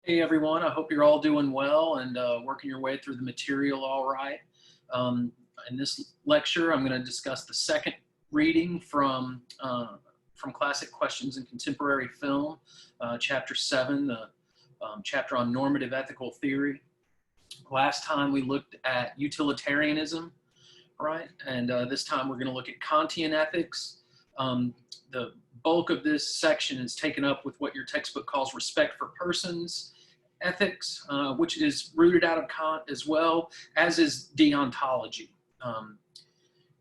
Hey everyone, I hope you're all doing well and working your way through the material all right. In this lecture, I'm going to discuss the second reading from Classic Questions in Contemporary Film, Chapter 7, the chapter on normative ethical theory. Last time we looked at utilitarianism, right? And this time we're going to look at Kantian ethics. The bulk of this section is taken up with what your textbook calls respect for persons ethics, which is rooted out of Kant as well, as is deontology.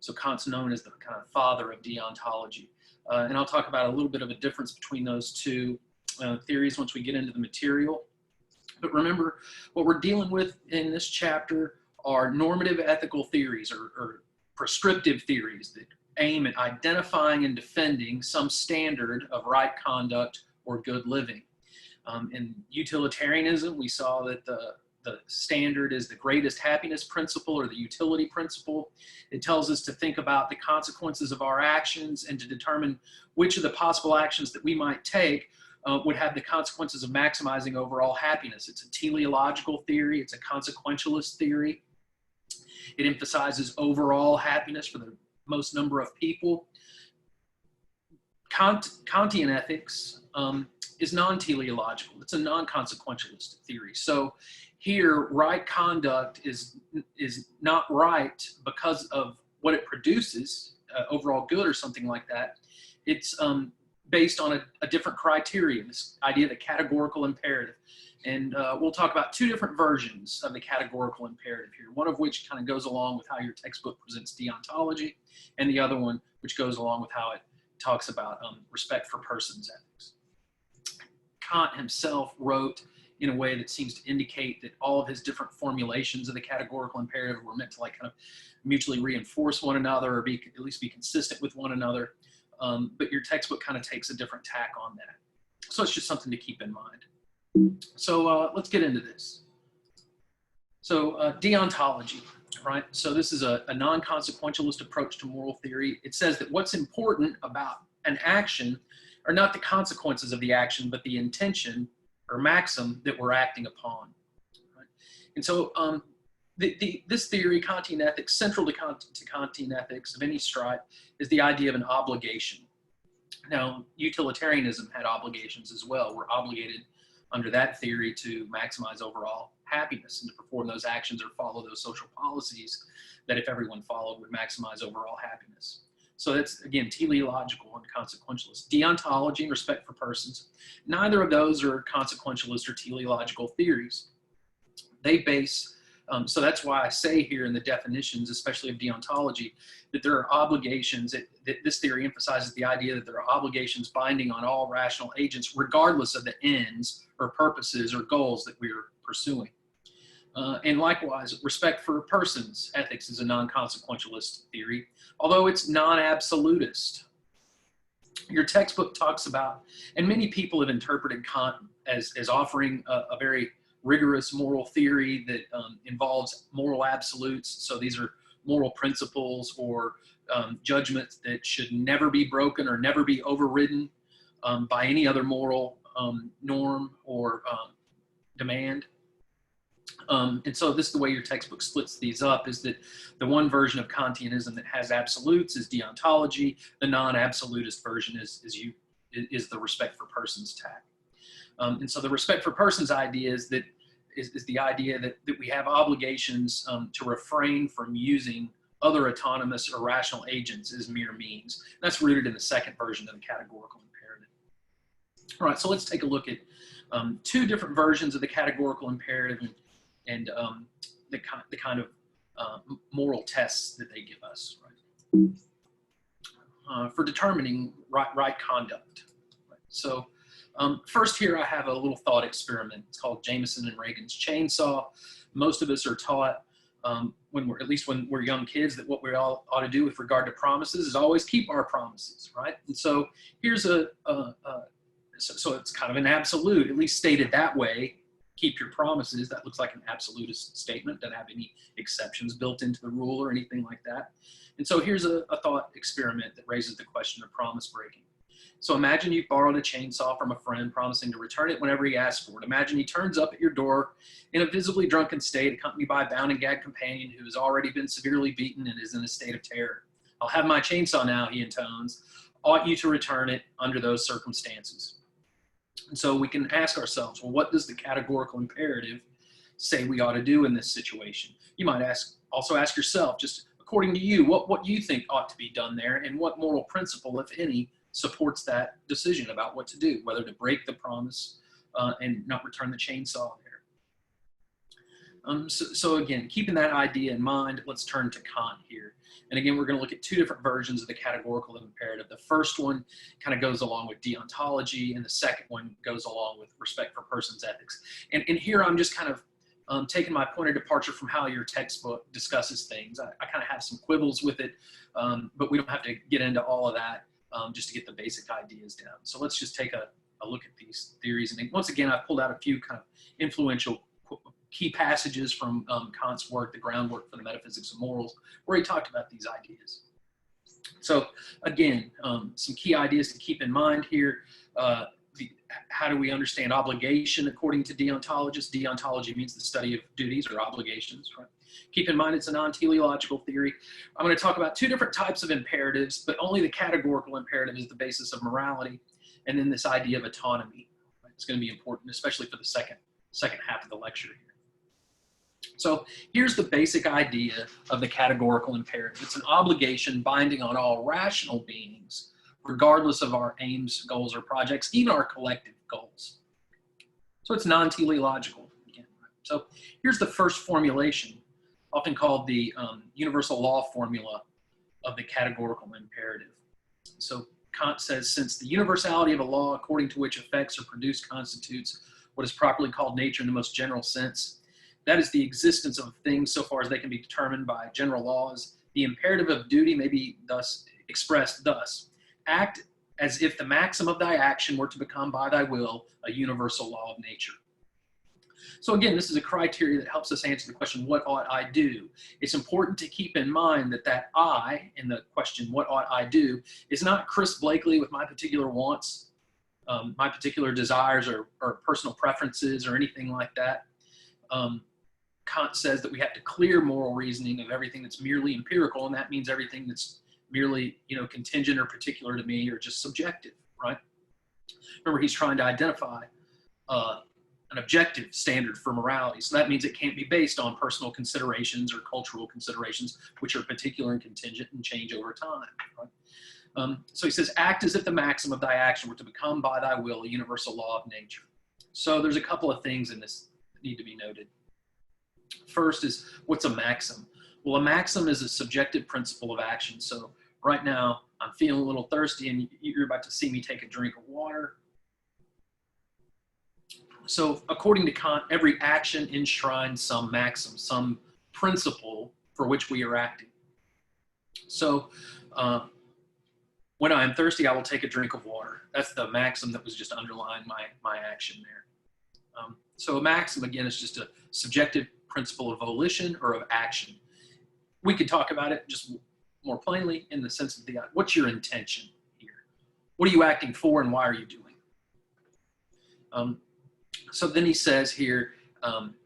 So Kant's known as the kind of father of deontology. And I'll talk about a little bit of a difference between those two theories once we get into the material. But remember, what we're dealing with in this chapter are normative ethical theories or prescriptive theories that aim at identifying and defending some standard of right conduct or good living. In utilitarianism, we saw that the standard is the greatest happiness principle or the utility principle. It tells us to think about the consequences of our actions and to determine which of the possible actions that we might take would have the consequences of maximizing overall happiness. It's a teleological theory. It's a consequentialist theory. It emphasizes overall happiness for the most number of people. Kantian ethics is non-teleological. It's a non-consequentialist theory. So here, right conduct is not right because of what it produces, overall good or something like that. It's based on a different criterion, this idea of the categorical imperative. And we'll talk about two different versions of the categorical imperative here, one of which kind of goes along with how your textbook presents deontology, and the other one which goes along with how it talks about respect for persons ethics. Kant himself wrote in a way that seems to indicate that all of his different formulations of the categorical imperative were meant to like kind of mutually reinforce one another or at least be consistent with one another. But your textbook kind of takes a different tack on that. So it's just something to keep in mind. So let's get into this. So deontology, right? So this is a non-consequentialist approach to moral theory. It says that what's important about an action are not the consequences of the action, but the intention or maxim that we're acting upon. Right? And so this theory, Kantian ethics, central to Kantian ethics of any stripe, is the idea of an obligation. Now, utilitarianism had obligations as well. We're obligated under that theory to maximize overall happiness and to perform those actions or follow those social policies that if everyone followed would maximize overall happiness. So that's, again, teleological and consequentialist. Deontology and respect for persons, neither of those are consequentialist or teleological theories. They base, so that's why I say here in the definitions, especially of deontology, that there are obligations, that this theory emphasizes the idea that there are obligations binding on all rational agents, regardless of the ends or purposes or goals that we're pursuing. And likewise, respect for persons ethics is a non-consequentialist theory, although it's non-absolutist. Your textbook talks about, and many people have interpreted Kant as offering a very rigorous moral theory that involves moral absolutes. So these are moral principles or judgments that should never be broken or never be overridden by any other moral norm or demand. And so this is the way your textbook splits these up, is that the one version of Kantianism that has absolutes is deontology. The non-absolutist version is the respect for persons tack. And so the respect for persons idea is the idea that we have obligations to refrain from using other autonomous or rational agents as mere means. That's rooted in the second version of the categorical imperative. All right, so let's take a look at two different versions of the categorical imperative and the kind of moral tests that they give us, right? For determining right conduct. Right? So first here I have a little thought experiment. It's called Jameson and Reagan's chainsaw. Most of us are taught when we're young kids that what we all ought to do with regard to promises is always keep our promises, right? And so here's so it's kind of an absolute, at least stated that way. Keep your promises. That looks like an absolutist statement. Doesn't have any exceptions built into the rule or anything like that. And so here's a thought experiment that raises the question of promise breaking. So imagine you borrowed a chainsaw from a friend, promising to return it whenever he asks for it. Imagine he turns up at your door in a visibly drunken state, accompanied by a bound and gagged companion who has already been severely beaten and is in a state of terror. I'll have my chainsaw now, he intones. Ought you to return it under those circumstances? And so we can ask ourselves, well, what does the categorical imperative say we ought to do in this situation? You might also ask yourself, just according to you, what you think ought to be done there, and what moral principle, if any, supports that decision about what to do, whether to break the promise and not return the chainsaw there. So again, keeping that idea in mind, let's turn to Kant here. And again, we're going to look at two different versions of the categorical imperative. The first one kind of goes along with deontology, and the second one goes along with respect for persons' ethics. And here I'm just kind of taking my point of departure from how your textbook discusses things. I kind of have some quibbles with it, but we don't have to get into all of that just to get the basic ideas down. So let's just take a look at these theories. And once again, I've pulled out a few kind of influential key passages from Kant's work, The Groundwork for the Metaphysics of Morals, where he talked about these ideas. So again, some key ideas to keep in mind here. How do we understand obligation according to deontologists? Deontology means the study of duties or obligations, right? Keep in mind it's a non-teleological theory. I'm going to talk about two different types of imperatives, but only the categorical imperative is the basis of morality, and then this idea of autonomy. Right? It's going to be important, especially for the second half of the lecture here. So here's the basic idea of the categorical imperative. It's an obligation binding on all rational beings, regardless of our aims, goals, or projects, even our collective goals. So it's non-teleological again. So here's the first formulation, often called the universal law formula of the categorical imperative. So Kant says, since the universality of a law according to which effects are produced constitutes what is properly called nature in the most general sense, that is the existence of things so far as they can be determined by general laws, the imperative of duty may be thus expressed thus: act as if the maxim of thy action were to become by thy will a universal law of nature. So again, this is a criteria that helps us answer the question, what ought I do? It's important to keep in mind that that I in the question, what ought I do, is not Chris Blakely with my particular wants, my particular desires or personal preferences or anything like that. Kant says that we have to clear moral reasoning of everything that's merely empirical, and that means everything that's merely, contingent or particular to me or just subjective, right? Remember, he's trying to identify an objective standard for morality. So that means it can't be based on personal considerations or cultural considerations, which are particular and contingent and change over time, right? So he says, act as if the maxim of thy action were to become by thy will a universal law of nature. So there's a couple of things in this that need to be noted. First is, what's a maxim? Well, a maxim is a subjective principle of action. So right now, I'm feeling a little thirsty, and you're about to see me take a drink of water. So according to Kant, every action enshrines some maxim, some principle for which we are acting. So when I am thirsty, I will take a drink of water. That's the maxim that was just underlying my action there. So a maxim, again, is just a subjective principle of volition or of action. We could talk about it just more plainly in the sense of what's your intention here? What are you acting for, and why are you doing? So then he says here,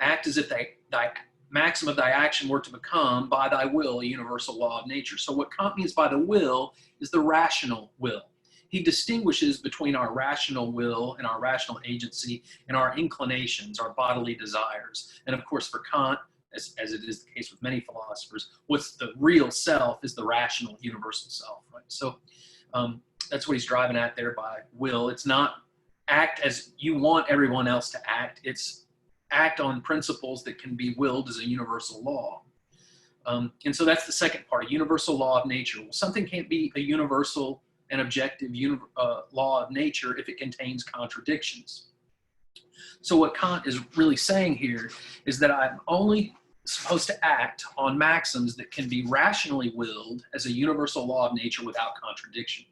act as if thy maxim of thy action were to become by thy will a universal law of nature. So what Kant means by the will is the rational will. He distinguishes between our rational will and our rational agency and our inclinations, our bodily desires. And of course, for Kant, as it is the case with many philosophers, what's the real self is the rational universal self, right? So that's what he's driving at there by will. It's not act as you want everyone else to act. It's act on principles that can be willed as a universal law. And so that's the second part, a universal law of nature. Well, something can't be a universal and objective law of nature if it contains contradictions. So what Kant is really saying here is that I'm only supposed to act on maxims that can be rationally willed as a universal law of nature without contradiction.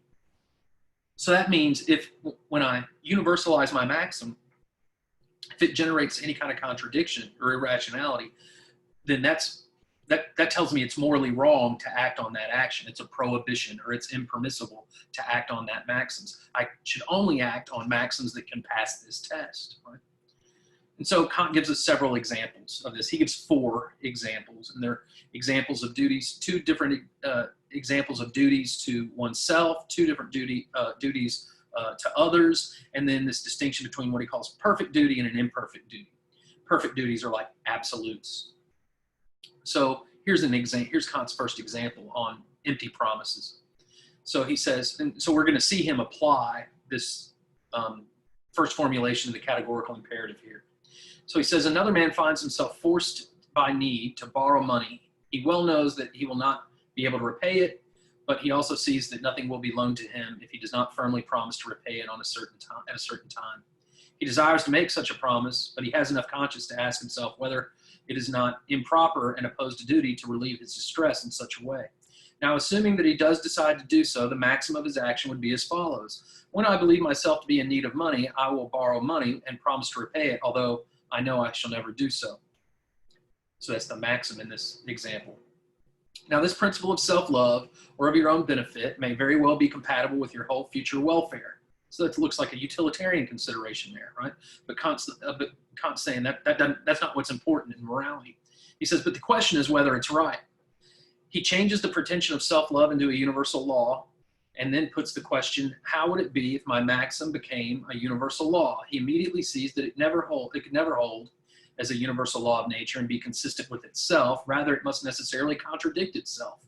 So that means when I universalize my maxim, if it generates any kind of contradiction or irrationality, then that's that tells me it's morally wrong to act on that action. It's a prohibition, or it's impermissible to act on that maxims. I should only act on maxims that can pass this test, right? And so Kant gives us several examples of this. He gives 4 examples, and they're examples of duties, 2 different examples of duties to oneself, 2 different duties to others, and then this distinction between what he calls perfect duty and an imperfect duty. Perfect duties are like absolutes. So here's Kant's first example on empty promises. So he says, and so we're going to see him apply this first formulation of the categorical imperative here. So he says, another man finds himself forced by need to borrow money. He well knows that he will not be able to repay it, but he also sees that nothing will be loaned to him if he does not firmly promise to repay it at a certain time. He desires to make such a promise, but he has enough conscience to ask himself whether it is not improper and opposed to duty to relieve his distress in such a way. Now, assuming that he does decide to do so, the maxim of his action would be as follows. When I believe myself to be in need of money, I will borrow money and promise to repay it, although I know I shall never do so. So that's the maxim in this example. Now, this principle of self-love or of your own benefit may very well be compatible with your whole future welfare. So that looks like a utilitarian consideration there, right? But Kant's saying that's not what's important in morality. He says, but the question is whether it's right. He changes the pretension of self-love into a universal law, and then puts the question, how would it be if my maxim became a universal law? He immediately sees that it could never hold as a universal law of nature and be consistent with itself. Rather, it must necessarily contradict itself.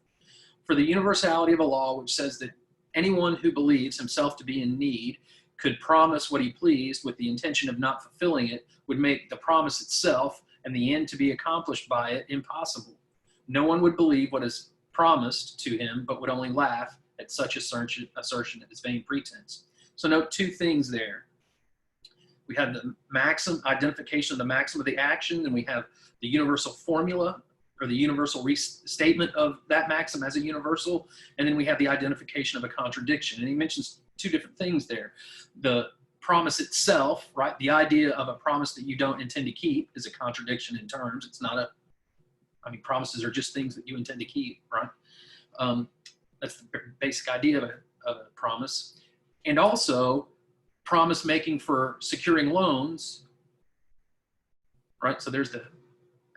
For the universality of a law which says that anyone who believes himself to be in need could promise what he pleased with the intention of not fulfilling it would make the promise itself and the end to be accomplished by it impossible. No one would believe what is promised to him, but would only laugh at such assertion as vain pretense. So note 2 things there. We have the maxim, identification of the maxim of the action, and we have the universal formula, or the universal restatement of that maxim as a universal, and then we have the identification of a contradiction. And he mentions 2 different things there. The promise itself, right? The idea of a promise that you don't intend to keep is a contradiction in terms. It's not promises are just things that you intend to keep, right? That's the basic idea of a promise. And also, promise making for securing loans, right? So there's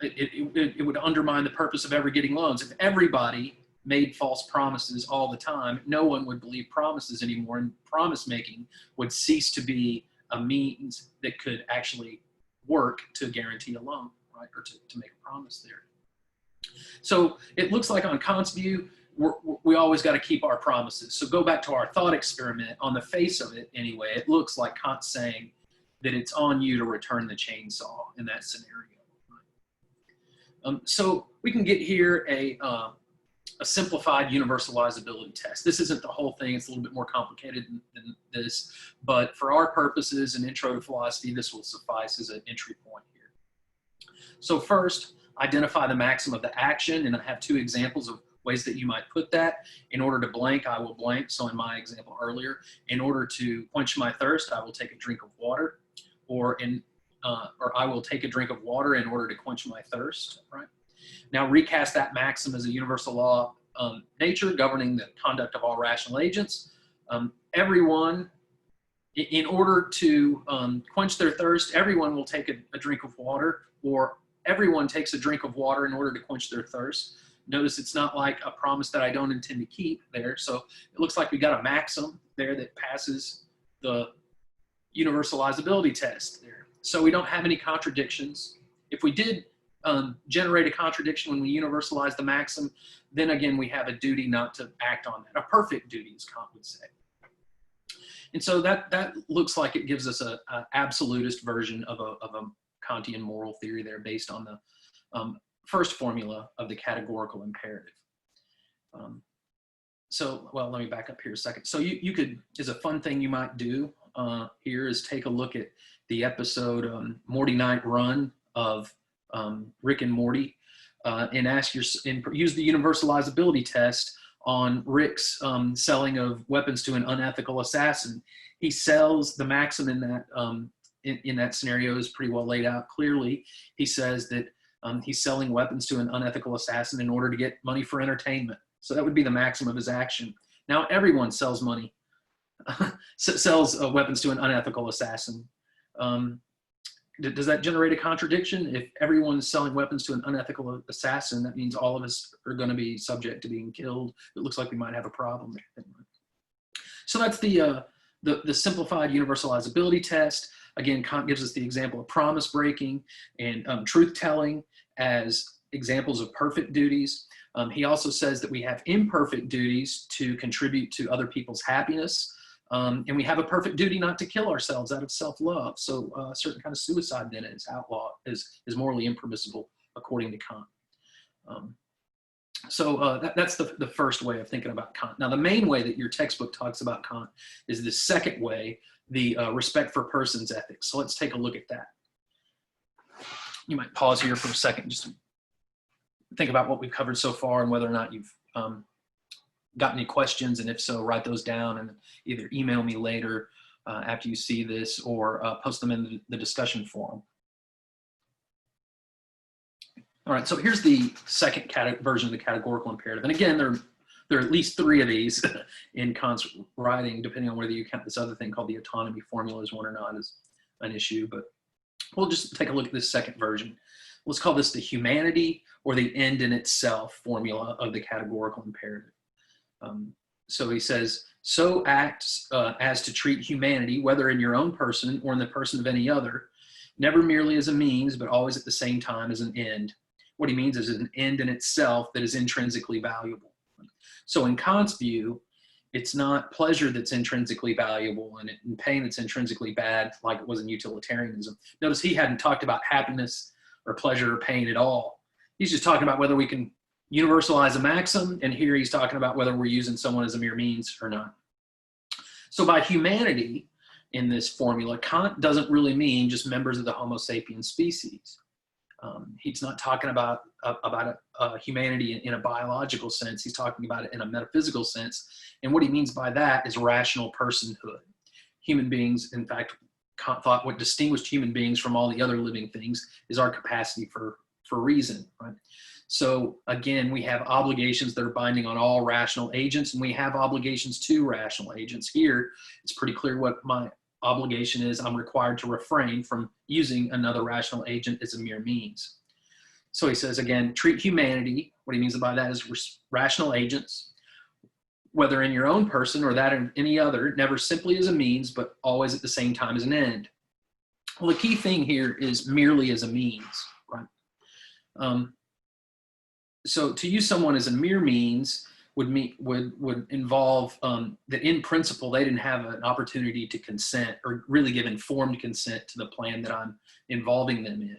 it would undermine the purpose of ever getting loans. If everybody made false promises all the time, no one would believe promises anymore, and promise making would cease to be a means that could actually work to guarantee a loan, right? Or to make a promise there. So it looks like on Kant's view, we always got to keep our promises. So go back to our thought experiment. On the face of it, anyway, it looks like Kant's saying that it's on you to return the chainsaw in that scenario. So we can get here a simplified universalizability test. This isn't the whole thing. It's a little bit more complicated than this. But for our purposes and intro to philosophy, this will suffice as an entry point here. So first, identify the maxim of the action. And I have 2 examples of ways that you might put that. In order to blank, I will blank. So in my example earlier, in order to quench my thirst, I will take a drink of water, or I will take a drink of water in order to quench my thirst, right? Now recast that maxim as a universal law of nature governing the conduct of all rational agents. Everyone, in order to quench their thirst, everyone will take a drink of water, or everyone takes a drink of water in order to quench their thirst. Notice it's not like a promise that I don't intend to keep there. So it looks like we got a maxim there that passes the universalizability test there. So we don't have any contradictions. If we did generate a contradiction when we universalize the maxim, then again, we have a duty not to act on that. A perfect duty, as Kant would say. And so that looks like it gives us an absolutist version of a Kantian moral theory there based on the first formula of the categorical imperative. Well, let me back up here a second. So you could, as a fun thing you might do here is take a look at the episode Morty Night Run of Rick and Morty and use the universalizability test on Rick's selling of weapons to an unethical assassin. He sells the maxim in that scenario is pretty well laid out clearly. He says that He's selling weapons to an unethical assassin in order to get money for entertainment. So that would be the maxim of his action. Now everyone sells money, sells weapons to an unethical assassin. Does that generate a contradiction? If everyone is selling weapons to an unethical assassin, that means all of us are going to be subject to being killed. It looks like we might have a problem there. So that's the simplified universalizability test. Again, Kant gives us the example of promise breaking and truth telling as examples of perfect duties. He also says that we have imperfect duties to contribute to other people's happiness. And we have a perfect duty not to kill ourselves out of self-love. So a certain kind of suicide then is outlawed, is morally impermissible according to Kant. That's the first way of thinking about Kant. Now, the main way that your textbook talks about Kant is the second way, the respect for persons ethics. So let's take a look at that. You might pause here for a second just to think about what we've covered so far and whether or not you've got any questions, and if so, write those down and either email me later after you see this, or post them in the discussion forum. All right, so here's the second version of the categorical imperative. And again, there are at least 3 of these in Kant's writing, depending on whether you count this other thing called the autonomy formula as one or not is an issue, but we'll just take a look at this second version. Let's call this the humanity or the end in itself formula of the categorical imperative. So he says, so act as to treat humanity, whether in your own person or in the person of any other, never merely as a means, but always at the same time as an end. What he means is an end in itself that is intrinsically valuable. So in Kant's view, it's not pleasure that's intrinsically valuable and pain that's intrinsically bad, like it was in utilitarianism. Notice he hadn't talked about happiness or pleasure or pain at all. He's just talking about whether we can universalize a maxim, and here he's talking about whether we're using someone as a mere means or not. So by humanity in this formula, Kant doesn't really mean just members of the Homo sapiens species. He's not talking about humanity in a biological sense. He's talking about it in a metaphysical sense. And what he means by that is rational personhood. Human beings, in fact, Kant thought what distinguished human beings from all the other living things is our capacity for reason, right? So again, we have obligations that are binding on all rational agents, and we have obligations to rational agents. Here, it's pretty clear what my obligation is. I'm required to refrain from using another rational agent as a mere means. So he says, again, treat humanity, what he means by that is rational agents, whether in your own person or that in any other, never simply as a means, but always at the same time as an end. Well, the key thing here is merely as a means, right? So to use someone as a mere means would involve that in principle they didn't have an opportunity to consent or really give informed consent to the plan that I'm involving them in.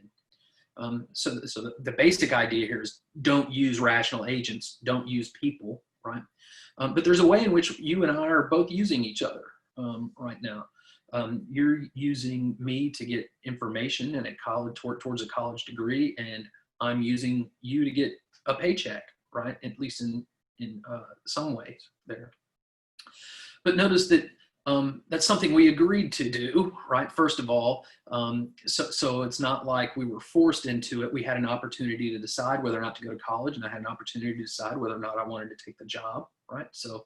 So the basic idea here is don't use rational agents, don't use people, right? But there's a way in which you and I are both using each other right now. You're using me to get information and towards a college degree, and I'm using you to get a paycheck, right? At least in some ways there. But notice that that's something we agreed to do, right? First of all, so it's not like we were forced into it. We had an opportunity to decide whether or not to go to college, and I had an opportunity to decide whether or not I wanted to take the job, right? So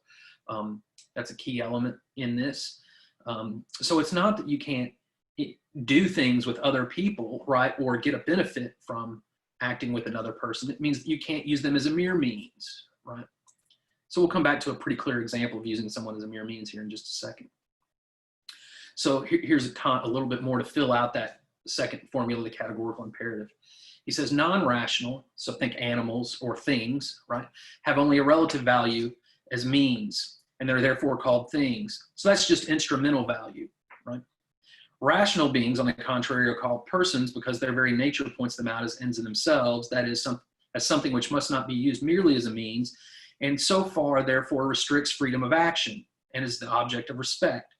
that's a key element in this. So it's not that you can't do things with other people, right? Or get a benefit from acting with another person. It means that you can't use them as a mere means, right? So we'll come back to a pretty clear example of using someone as a mere means here in just a second. So here's a little bit more to fill out that second formula, the categorical imperative. He says non-rational, so think animals or things, right, have only a relative value as means, and they're therefore called things. So that's just instrumental value, right? Rational beings, on the contrary, are called persons because their very nature points them out as ends in themselves, that is, as something which must not be used merely as a means, and so far, therefore, restricts freedom of action and is the object of respect.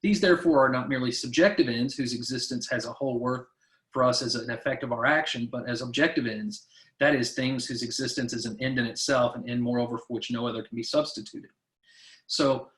These, therefore, are not merely subjective ends whose existence has a whole worth for us as an effect of our action, but as objective ends, that is, things whose existence is an end in itself, an end, moreover, for which no other can be substituted. So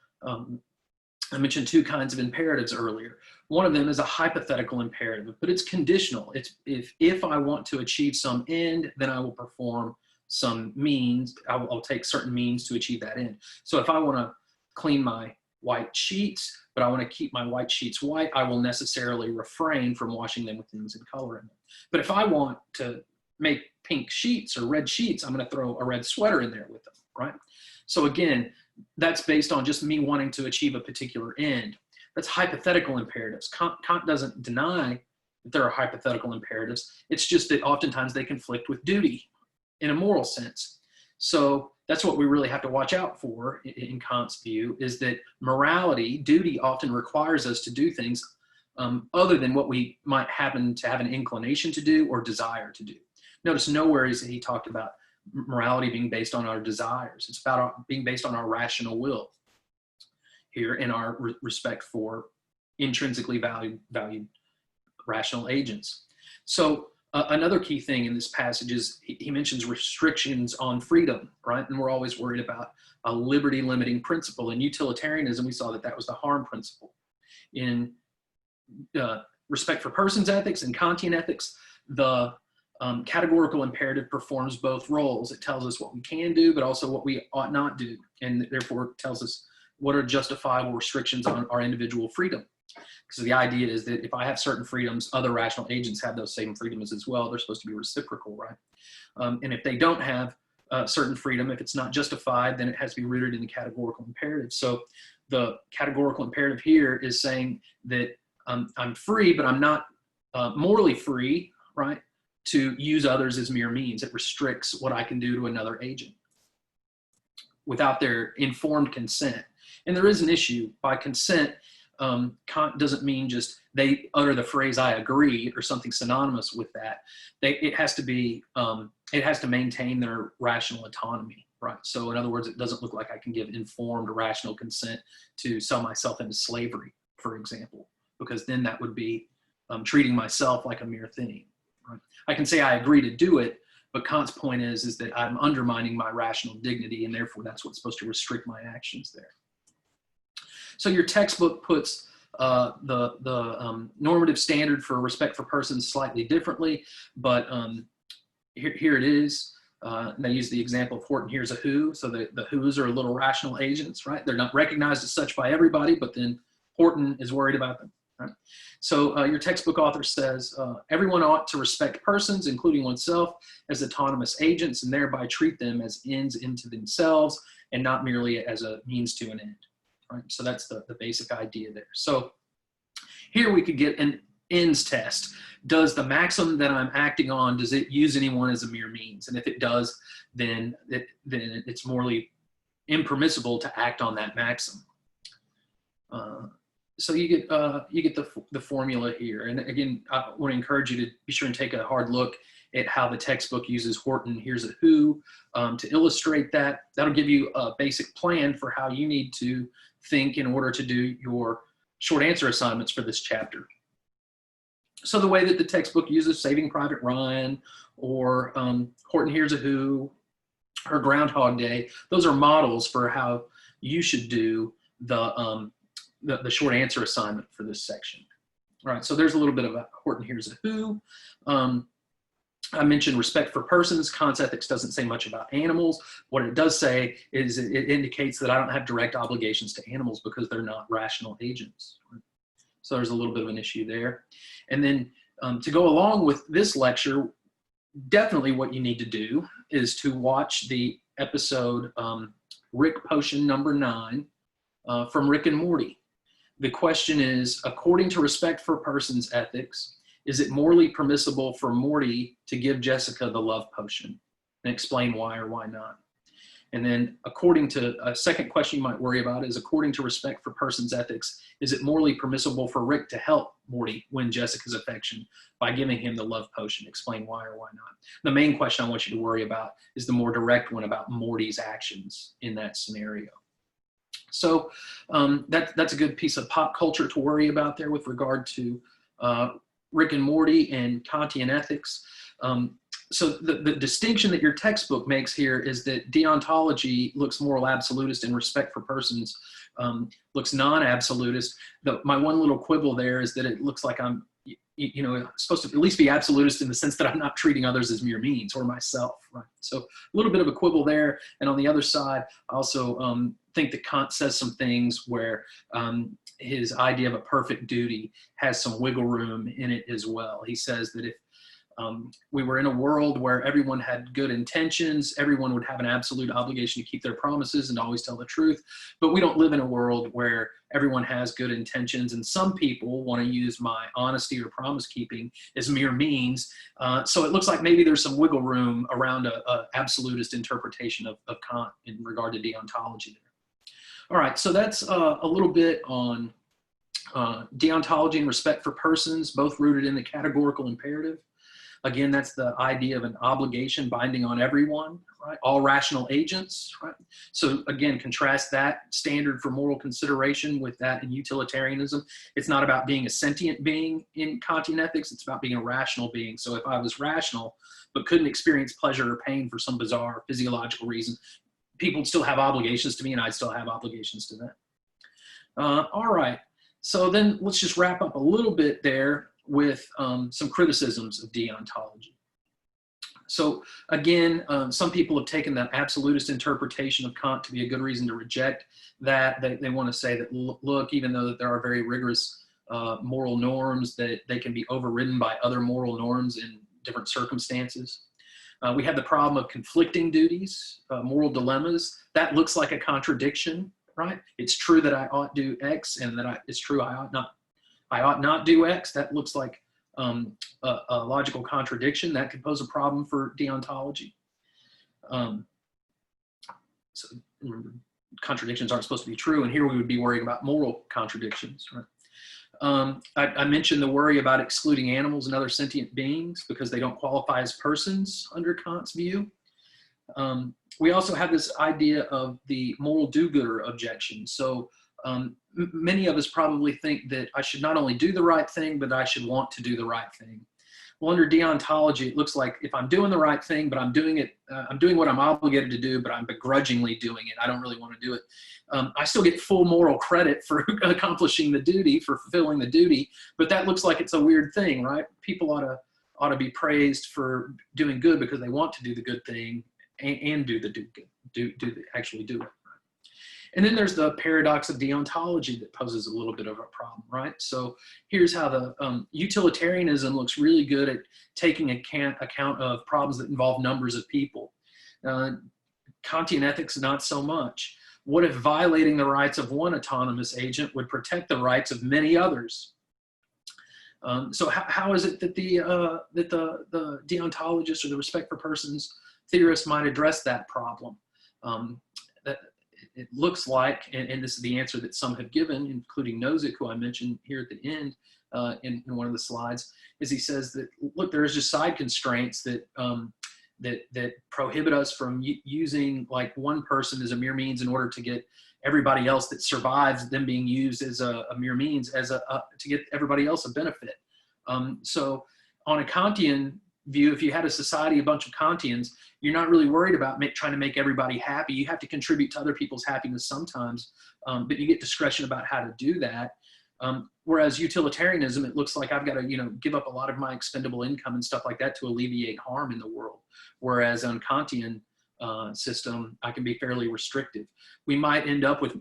I mentioned two kinds of imperatives earlier. One of them is a hypothetical imperative, but it's conditional. It's if I want to achieve some end, then I will perform some means. I'll take certain means to achieve that end. So if I want to clean my white sheets, but I want to keep my white sheets white, I will necessarily refrain from washing them with things in color in them. But if I want to make pink sheets or red sheets, I'm going to throw a red sweater in there with them, right? So again, that's based on just me wanting to achieve a particular end. That's hypothetical imperatives. Kant doesn't deny that there are hypothetical imperatives. It's just that oftentimes they conflict with duty in a moral sense. So that's what we really have to watch out for in Kant's view, is that morality, duty, often requires us to do things other than what we might happen to have an inclination to do or desire to do. Notice nowhere is he talked about morality being based on our desires. It's about being based on our rational will here, in our respect for intrinsically valued rational agents. So another key thing in this passage is he mentions restrictions on freedom, right? And we're always worried about a liberty limiting principle. In utilitarianism, we saw that that was the harm principle. In respect for persons ethics and Kantian ethics, the categorical imperative performs both roles. It tells us what we can do, but also what we ought not do, and therefore tells us what are justifiable restrictions on our individual freedom. Because the idea is that if I have certain freedoms, other rational agents have those same freedoms as well. They're supposed to be reciprocal, right? And if they don't have certain freedom, if it's not justified, then it has to be rooted in the categorical imperative. So the categorical imperative here is saying that I'm free, but I'm not morally free, right, to use others as mere means. It restricts what I can do to another agent without their informed consent. And there is an issue. By consent, Kant doesn't mean just they utter the phrase "I agree" or something synonymous with that. It has to maintain their rational autonomy, right? So in other words, it doesn't look like I can give informed rational consent to sell myself into slavery, for example, because then that would be treating myself like a mere thing. Right? I can say I agree to do it, but Kant's point is that I'm undermining my rational dignity, and therefore that's what's supposed to restrict my actions there. So your textbook puts the normative standard for respect for persons slightly differently, but here it is. They use the example of Horton hears a who, so the who's are little rational agents, right? They're not recognized as such by everybody, but then Horton is worried about them. Right? So your textbook author says, everyone ought to respect persons, including oneself, as autonomous agents, and thereby treat them as ends into themselves and not merely as a means to an end. Right? So that's the basic idea there. So here we could get an ends test. Does the maxim that I'm acting on, does it use anyone as a mere means? And if it does, then it's morally impermissible to act on that maxim. So you get the formula here. And again, I want to encourage you to be sure and take a hard look at how the textbook uses Horton here's a who to illustrate that. That'll give you a basic plan for how you need to think in order to do your short answer assignments for this chapter. So the way that the textbook uses Saving Private Ryan or Horton here's a who or Groundhog Day, those are models for how you should do the short answer assignment for this section. All right, so there's a little bit of a Horton here's a who. I mentioned respect for persons. Kant's ethics doesn't say much about animals. What it does say is it indicates that I don't have direct obligations to animals because they're not rational agents. Right? So there's a little bit of an issue there. And then to go along with this lecture, definitely what you need to do is to watch the episode Rick Potion number 9 from Rick and Morty. The question is, according to respect for persons ethics, is it morally permissible for Morty to give Jessica the love potion? And explain why or why not. And then according to a second question you might worry about is, according to respect for persons ethics, is it morally permissible for Rick to help Morty win Jessica's affection by giving him the love potion? Explain why or why not. The main question I want you to worry about is the more direct one about Morty's actions in that scenario. So that's a good piece of pop culture to worry about there with regard to Rick and Morty and Kantian ethics. So the distinction that your textbook makes here is that deontology looks moral absolutist and respect for persons looks non-absolutist. My one little quibble there is that it looks like I'm, supposed to at least be absolutist in the sense that I'm not treating others as mere means, or myself, right? So a little bit of a quibble there. And on the other side, I also think that Kant says some things where his idea of a perfect duty has some wiggle room in it as well. He says that if we were in a world where everyone had good intentions, everyone would have an absolute obligation to keep their promises and always tell the truth. But we don't live in a world where everyone has good intentions, and some people want to use my honesty or promise keeping as mere means. So it looks like maybe there's some wiggle room around a absolutist interpretation of Kant in regard to deontology there. All right, so that's a little bit on deontology and respect for persons, both rooted in the categorical imperative. Again, that's the idea of an obligation binding on everyone, right? All rational agents, right? So again, contrast that standard for moral consideration with that in utilitarianism. It's not about being a sentient being in Kantian ethics, it's about being a rational being. So if I was rational, but couldn't experience pleasure or pain for some bizarre physiological reason, people would still have obligations to me and I'd still have obligations to them. All right, so then let's just wrap up a little bit there with some criticisms of deontology. So again, some people have taken that absolutist interpretation of Kant to be a good reason to reject that. They want to say that, look, even though that there are very rigorous moral norms, that they can be overridden by other moral norms in different circumstances. We have the problem of conflicting duties, moral dilemmas. That looks like a contradiction, right? It's true that I ought do X, and that it's true I ought not do X. That looks like a logical contradiction. That could pose a problem for deontology. So remember, contradictions aren't supposed to be true, and here we would be worrying about moral contradictions, right? I mentioned the worry about excluding animals and other sentient beings because they don't qualify as persons under Kant's view. We also have this idea of the moral do-gooder objection. So many of us probably think that I should not only do the right thing, but I should want to do the right thing. Well, under deontology, it looks like if I'm doing the right thing, but I'm doing it, I'm doing what I'm obligated to do, but I'm begrudgingly doing it. I don't really want to do it. I still get full moral credit for accomplishing the duty, for fulfilling the duty, but that looks like it's a weird thing, right? People ought to be praised for doing good because they want to do the good thing and actually do it. And then there's the paradox of deontology that poses a little bit of a problem, right? So here's how the utilitarianism looks really good at taking account of problems that involve numbers of people. Kantian ethics, not so much. What if violating the rights of one autonomous agent would protect the rights of many others? So how is it that the deontologist or the respect for persons theorist might address that problem? It looks like, and this is the answer that some have given, including Nozick, who I mentioned here at the end in one of the slides, is he says that, look, there's just side constraints that that prohibit us from using like one person as a mere means in order to get everybody else that survives them being used as a mere means as to get everybody else a benefit. So on a Kantian view, if you had a society, a bunch of Kantians, you're not really worried about trying to make everybody happy. You have to contribute to other people's happiness sometimes, but you get discretion about how to do that. Whereas utilitarianism, it looks like I've got to, give up a lot of my expendable income and stuff like that to alleviate harm in the world. Whereas on Kantian system, I can be fairly restrictive. We might end up with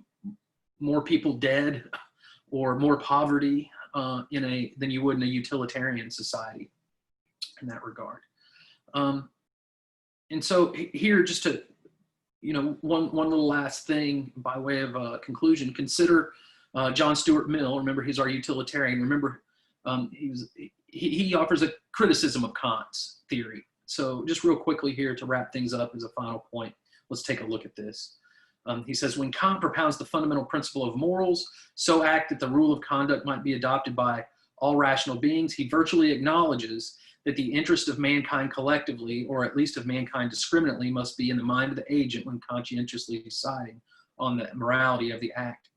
more people dead or more poverty than you would in a utilitarian society in that regard. And so here, just to, one little last thing by way of conclusion, consider John Stuart Mill. Remember, he's our utilitarian. Remember, he offers a criticism of Kant's theory. So just real quickly here to wrap things up as a final point, let's take a look at this. He says, when Kant propounds the fundamental principle of morals, so act that the rule of conduct might be adopted by all rational beings, he virtually acknowledges that the interest of mankind collectively, or at least of mankind discriminately, must be in the mind of the agent when conscientiously deciding on the morality of the act.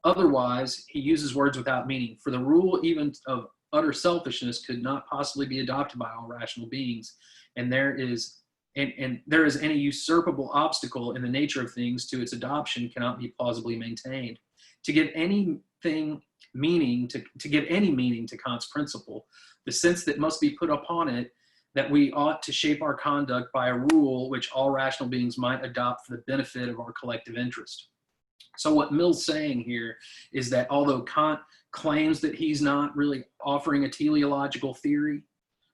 Otherwise, he uses words without meaning, for the rule even of utter selfishness could not possibly be adopted by all rational beings, and there is any usurpable obstacle in the nature of things to its adoption cannot be plausibly maintained. To give anything meaning to give any meaning to Kant's principle, the sense that must be put upon it that we ought to shape our conduct by a rule which all rational beings might adopt for the benefit of our collective interest. So what Mill's saying here is that although Kant claims that he's not really offering a teleological theory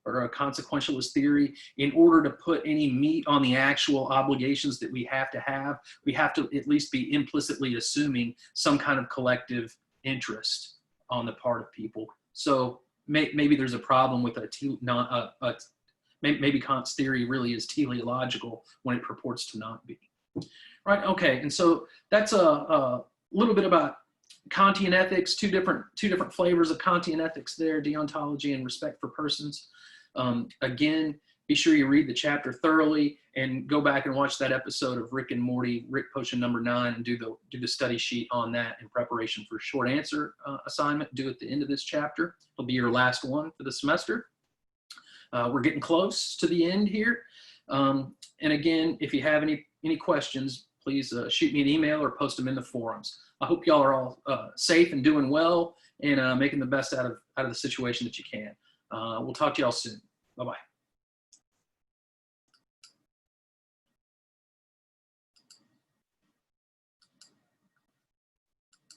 or a consequentialist theory, in order to put any meat on the actual obligations that we have to at least be implicitly assuming some kind of collective interest on the part of people. So maybe there's a problem with maybe Kant's theory really is teleological when it purports to not be. Right, okay, and so that's a little bit about Kantian ethics, two different flavors of Kantian ethics there, deontology and respect for persons. Again, be sure you read the chapter thoroughly and go back and watch that episode of Rick and Morty, Rick Potion number 9, and do the study sheet on that in preparation for short answer assignment due at the end of this chapter. It'll be your last one for the semester. We're getting close to the end here. And again, if you have any questions, please shoot me an email or post them in the forums. I hope y'all are all safe and doing well and making the best out of the situation that you can. We'll talk to y'all soon. Bye-bye.